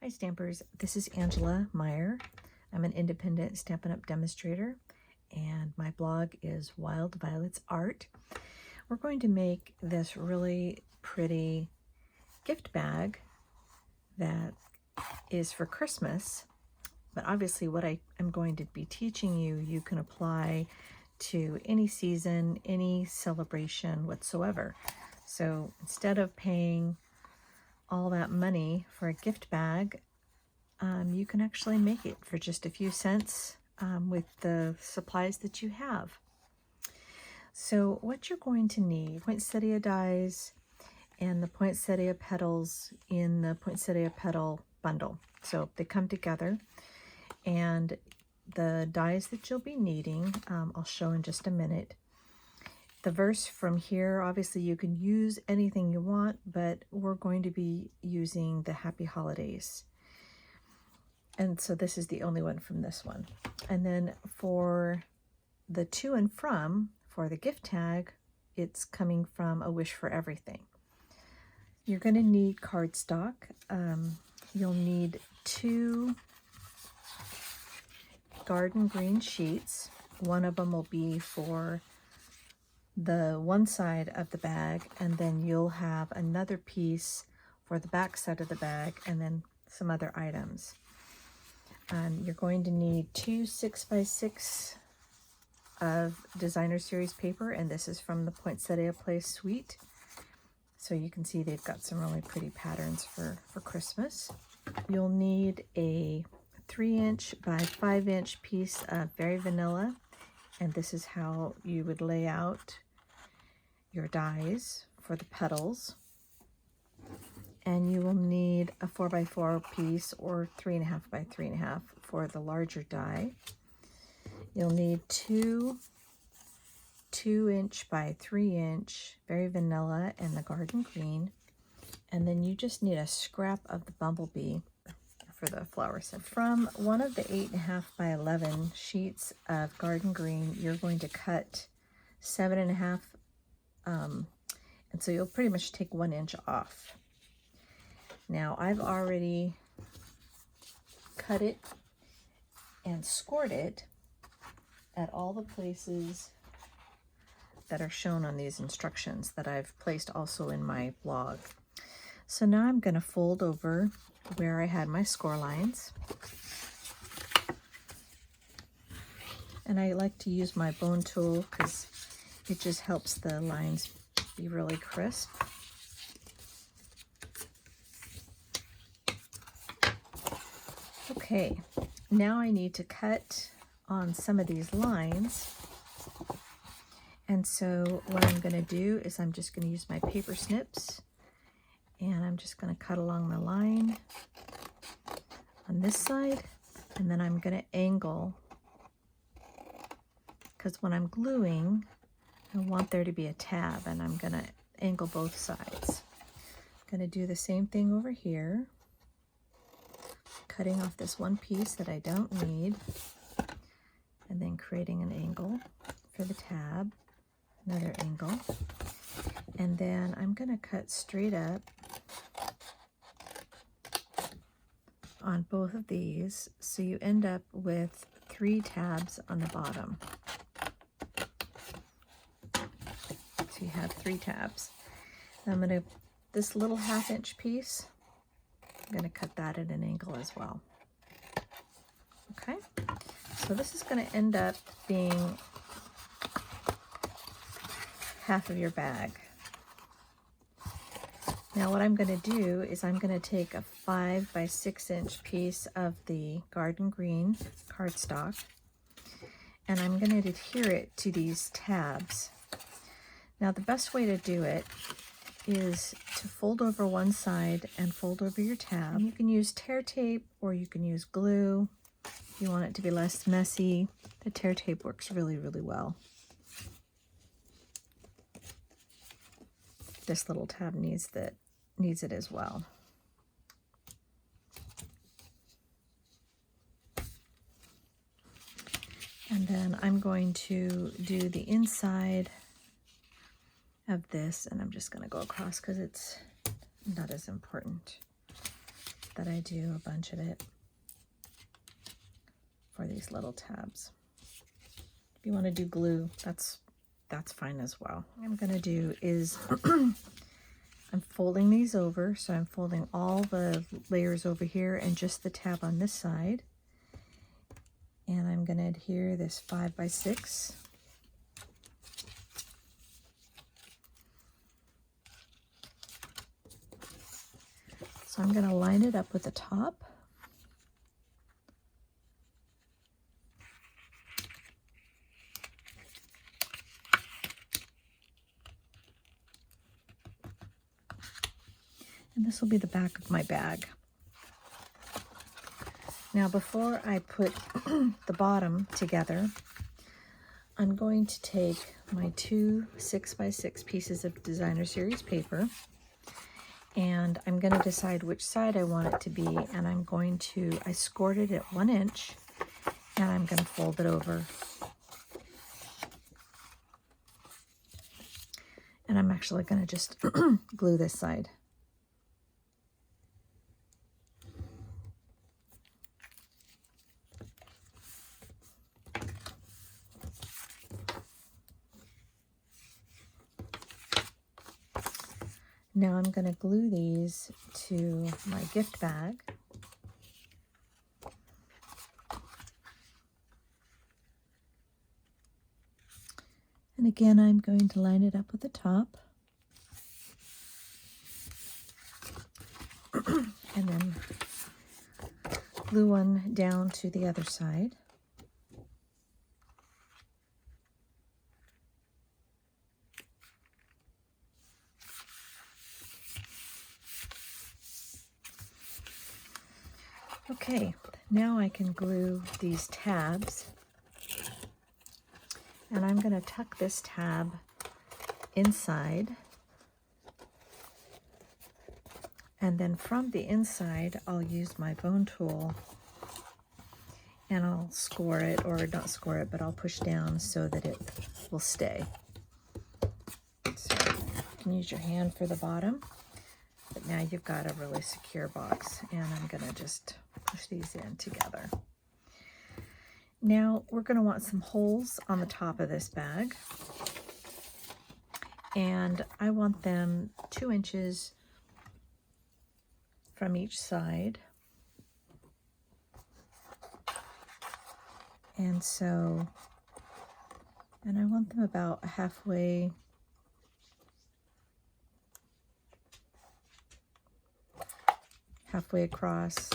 Hi Stampers, this is Angela Meyer. I'm an independent Stampin' Up! Demonstrator and my blog is Wild Violets Art. We're going to make this really pretty gift bag that is for Christmas, but obviously what I am going to be teaching you, you can apply to any season, any celebration whatsoever. So instead of paying all that money for a gift bag, you can actually make it for just a few cents with the supplies that you have. So what you're going to need, poinsettia dies and the poinsettia petals in the poinsettia petal bundle. So they come together, and the dies that you'll be needing, I'll show in just a minute. The verse from here, obviously you can use anything you want, but we're going to be using the Happy Holidays. And so this is the only one from this one. And then for the to and from, for the gift tag, it's coming from A Wish for Everything. You're going to need cardstock. You'll need 2 garden green sheets. One of them will be for the one side of the bag, and then you'll have another piece for the back side of the bag, and then some other items. You're going to need 2 6x6 of designer series paper, and this is from the Poinsettia Place Suite. So you can see they've got some really pretty patterns for Christmas. You'll need a 3" by 5" piece of Very Vanilla, and this is how you would lay out your dies for the petals. And you will need a 4x4 piece or 3.5 by 3.5 for the larger die. You'll need 2 2" by 3" Very Vanilla and the Garden Green. And then you just need a scrap of the bumblebee for the flower set. From one of the 8.5 by 11 sheets of Garden Green, you're going to cut 7.5, and so you'll pretty much take 1 inch off. Now I've already cut it and scored it at all the places that are shown on these instructions that I've placed also in my blog. So now I'm going to fold over where I had my score lines. And I like to use my bone tool because it just helps the lines be really crisp. Okay, now I need to cut on some of these lines. And so what I'm going to do is I'm just going to use my paper snips, and I'm just going to cut along the line on this side, and then I'm going to angle, because when I'm gluing, I want there to be a tab, and I'm going to angle both sides. I'm going to do the same thing over here, cutting off this one piece that I don't need, and then creating an angle for the tab, another angle, and then I'm going to cut straight up on both of these, so you end up with 3 tabs on the bottom. So you have 3 tabs. I'm going to, this little 1/2 inch piece, I'm going to cut that at an angle as well. Okay, so this is going to end up being half of your bag. Now what I'm going to do is I'm going to take a 5 by 6" piece of the Garden Green cardstock, and I'm going to adhere it to these tabs. Now the best way to do it is to fold over one side and fold over your tab. You can use tear tape or you can use glue if you want it to be less messy. The tear tape works really, really well. This little tab needs it as well. And then I'm going to do the inside of this, and I'm just going to go across because it's not as important. that I do a bunch of it for these little tabs. If you want to do glue, that's fine as well. What I'm going to do is I'm folding these over, so I'm folding all the layers over here and just the tab on this side. And I'm going to adhere this 5x6. So I'm going to line it up with the top. And this will be the back of my bag. Now before I put the bottom together, I'm going to take my two 6x6 pieces of designer series paper, and I'm going to decide which side I want it to be, and I scored it at 1 inch, and I'm going to fold it over. And I'm actually going to just glue this side. Now I'm going to glue these to my gift bag. And again, I'm going to line it up with the top. And then glue one down to the other side. Okay, now I can glue these tabs, and I'm going to tuck this tab inside, and then from the inside I'll use my bone tool and I'll score it, or not score it, but I'll push down so that it will stay. So you can use your hand for the bottom, but now you've got a really secure box, and I'm going to just push these in together. Now we're going to want some holes on the top of this bag, and I want them 2 inches from each side. And I want them about halfway across.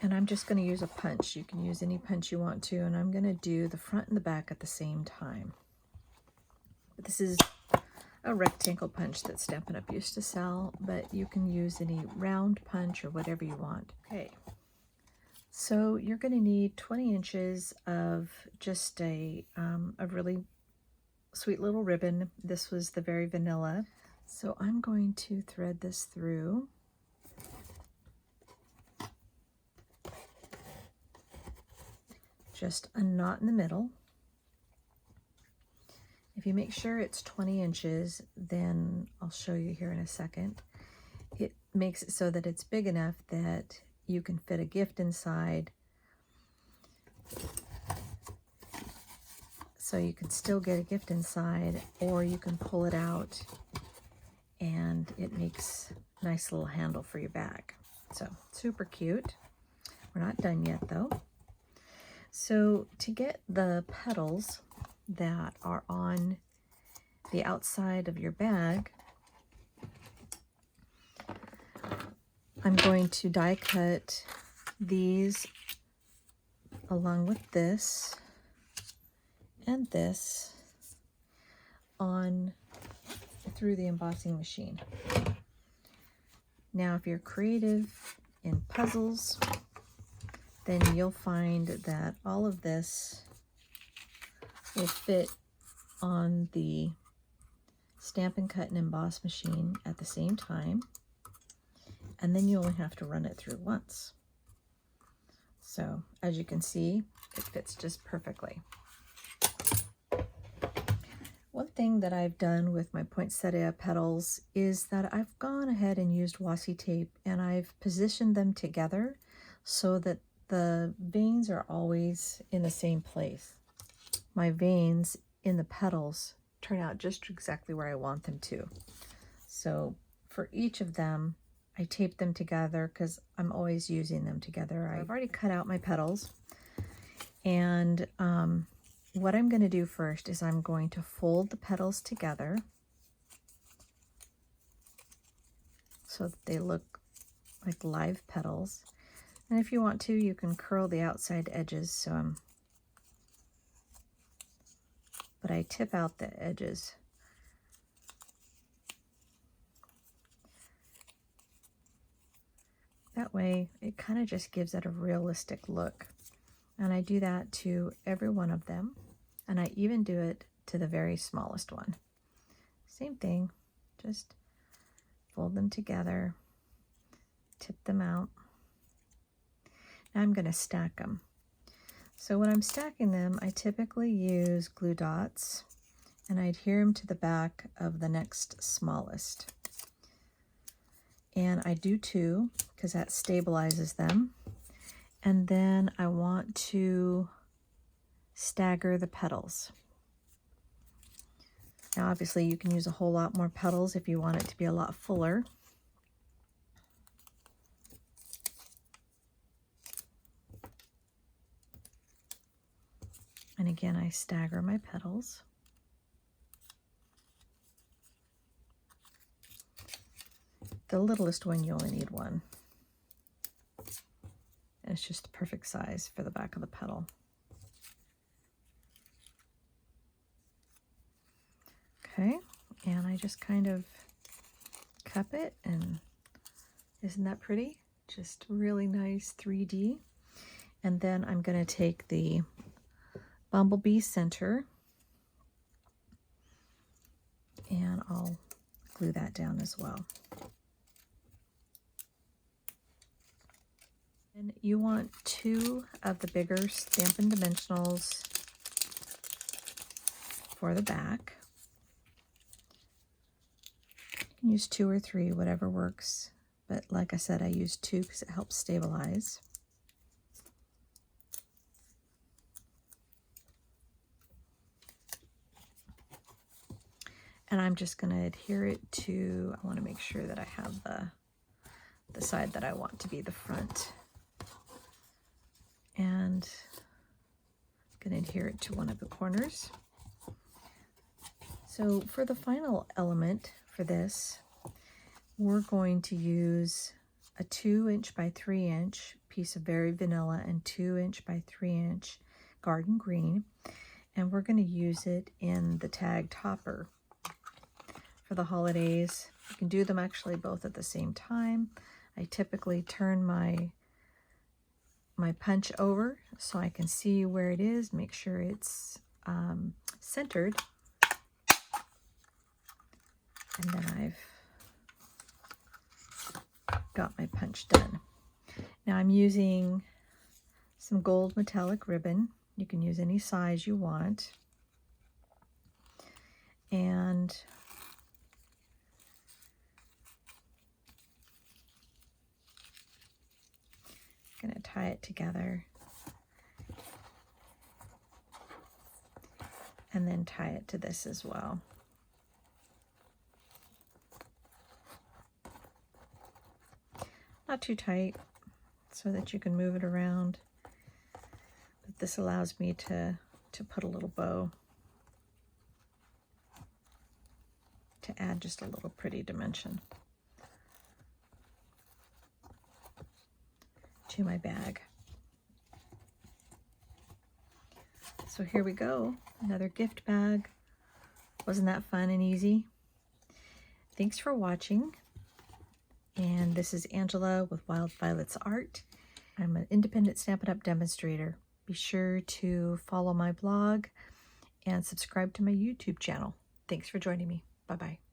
And I'm just going to use a punch. You can use any punch you want to, and I'm going to do the front and the back at the same time. But this is a rectangle punch that Stampin' Up used to sell, but you can use any round punch or whatever you want. Okay, so you're going to need 20 inches of just a really sweet little ribbon. This was the Very Vanilla. So I'm going to thread this through. Just a knot in the middle. If you make sure it's 20 inches, then I'll show you here in a second. It makes it so that it's big enough that you can fit a gift inside. So you can still get a gift inside, or you can pull it out and it makes a nice little handle for your bag. So super cute. We're not done yet though. So to get the petals that are on the outside of your bag, I'm going to die cut these along with this and this on through the embossing machine. Now, if you're creative in puzzles, then you'll find that all of this will fit on the Stampin' Cut and Emboss machine at the same time, and then you only have to run it through once. So as you can see, it fits just perfectly. One thing that I've done with my poinsettia petals is that I've gone ahead and used washi tape and I've positioned them together so that the veins are always in the same place. My veins in the petals turn out just exactly where I want them to. So for each of them, I tape them together because I'm always using them together. I've already cut out my petals, and what I'm going to do first is I'm going to fold the petals together so that they look like live petals. And if you want to, you can curl the outside edges. But I tip out the edges. That way, it kind of just gives it a realistic look. And I do that to every one of them. And I even do it to the very smallest one. Same thing, just fold them together, tip them out. Now I'm going to stack them. So when I'm stacking them, I typically use glue dots and I adhere them to the back of the next smallest. And I do two because that stabilizes them. And then I want to stagger the petals. Now obviously you can use a whole lot more petals if you want it to be a lot fuller. And again, I stagger my petals. The littlest one, you only need one. And it's just the perfect size for the back of the petal. Okay, and I just kind of cup it, and isn't that pretty? Just really nice 3D. And then I'm going to take the bumblebee center and I'll glue that down as well. And you want 2 of the bigger Stampin' Dimensionals for the back. You can use 2 or 3, whatever works. But like I said, I use 2 because it helps stabilize. And I'm just going to adhere it to, I want to make sure that I have the side that I want to be the front. And I'm going to adhere it to one of the corners. So for the final element for this, we're going to use a 2" by 3" piece of Very Vanilla and 2" by 3" Garden Green. And we're going to use it in the tag topper for the holidays. You can do them actually both at the same time. I typically turn my punch over so I can see where it is, make sure it's centered. And then I've got my punch done. Now I'm using some gold metallic ribbon. You can use any size you want. And I'm going to tie it together and then tie it to this as well. Not too tight so that you can move it around, but this allows me to put a little bow to add just a little pretty dimension to my bag. So here we go, another gift bag. Wasn't that fun and easy? Thanks for watching. And this is Angela with Wild Violets Art. I'm an independent Stampin' Up! Demonstrator. Be sure to follow my blog and subscribe to my YouTube channel. Thanks for joining me. Bye-bye.